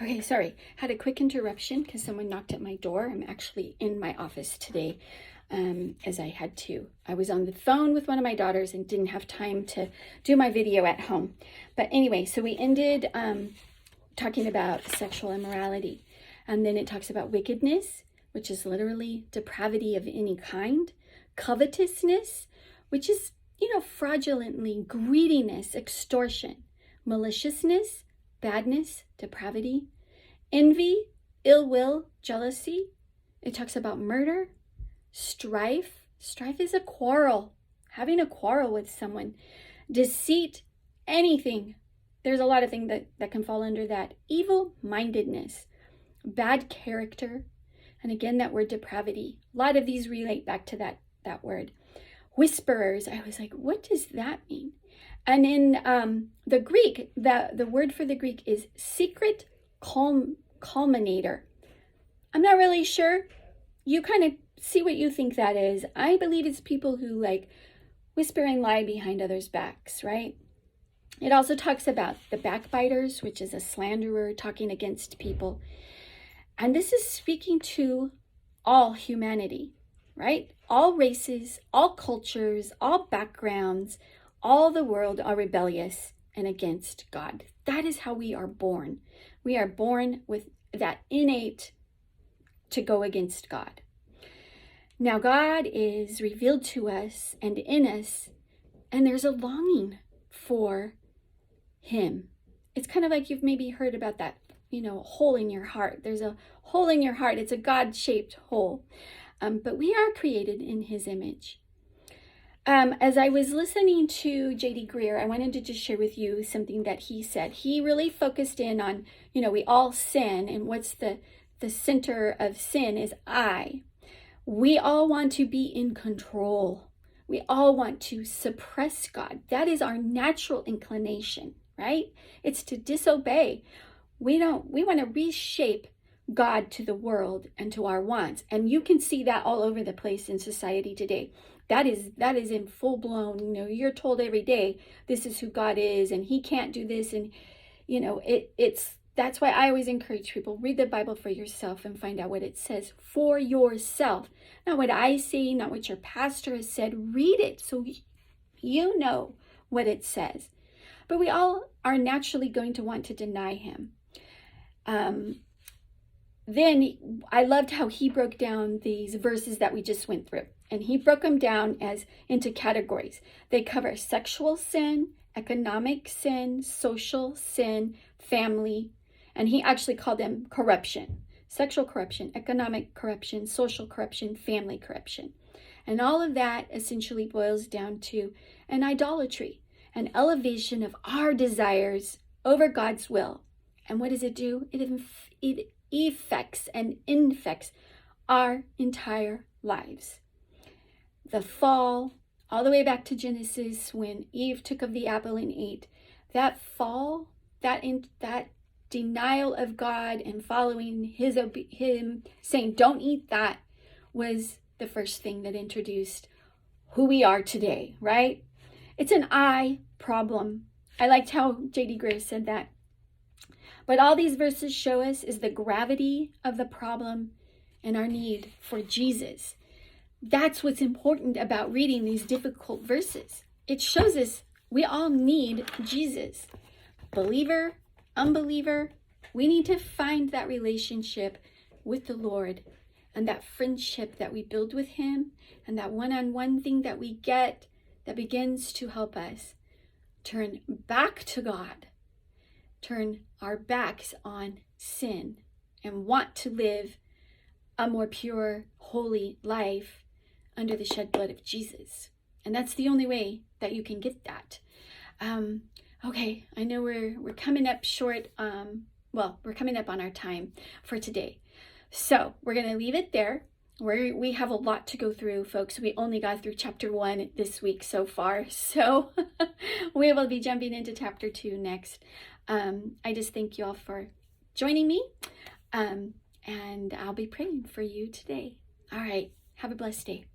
Okay, sorry. Had a quick interruption because someone knocked at my door. I'm actually in my office today, as I was on the phone with one of my daughters and didn't have time to do my video at home. But anyway, so we ended talking about sexual immorality. And then it talks about wickedness, which is literally depravity of any kind, covetousness, which is, fraudulently, greediness, extortion, maliciousness, badness, depravity, envy, ill will, jealousy. It talks about murder, strife. Strife is a quarrel, having a quarrel with someone, deceit, anything. There's a lot of things that can fall under that. Evil mindedness, bad character, and again, that word depravity. A lot of these relate back to that word. Whisperers. I was like, what does that mean? And in the Greek, the word for the Greek is secret culminator. I'm not really sure. You kind of see what you think that is. I believe it's people who like whisper and lie behind others' backs, right? It also talks about the backbiters, which is a slanderer talking against people. And this is speaking to all humanity, right? All races, all cultures, all backgrounds, all the world are rebellious and against God. That is how we are born. We are born with that innate to go against God. Now, God is revealed to us and in us, and there's a longing for Him. It's kind of like you've maybe heard about that, hole in your heart. There's a hole in your heart. It's a God-shaped hole. But we are created in His image. As I was listening to J.D. Greear, I wanted to just share with you something that he said. He really focused in on, we all sin, and what's the center of sin is I. We all want to be in control. We all want to suppress God. That is our natural inclination, right? It's to disobey. We want to reshape God to the world and to our wants. And you can see that all over the place in society today. That is in full blown, you're told every day, this is who God is, and He can't do this. And, that's why I always encourage people, read the Bible for yourself and find out what it says for yourself. Not what I say, not what your pastor has said. Read it so you know what it says. But we all are naturally going to want to deny Him. Then I loved how he broke down these verses that we just went through. And he broke them down into categories. They cover sexual sin, economic sin, social sin, family, and he actually called them corruption. Sexual corruption, economic corruption, social corruption, family corruption. And all of that essentially boils down to an idolatry, an elevation of our desires over God's will. And what does it do? It affects and infects our entire lives. The fall, all the way back to Genesis, when Eve took of the apple and ate, that fall, that denial of God and following Him saying, don't eat that, was the first thing that introduced who we are today, right? It's an I problem. I liked how J.D. Greear said that. But all these verses show us is the gravity of the problem and our need for Jesus. That's what's important about reading these difficult verses. It shows us we all need Jesus. Believer, unbeliever, we need to find that relationship with the Lord and that friendship that we build with Him and that one-on-one thing that we get that begins to help us turn back to God, turn our backs on sin, and want to live a more pure, holy life under the shed blood of Jesus. And that's the only way that you can get that. Okay, I know we're coming up short. We're coming up on our time for today. So we're going to leave it there. We have a lot to go through, folks. We only got through chapter 1 this week so far. So we will be jumping into chapter 2 next. I just thank you all for joining me. And I'll be praying for you today. All right. Have a blessed day.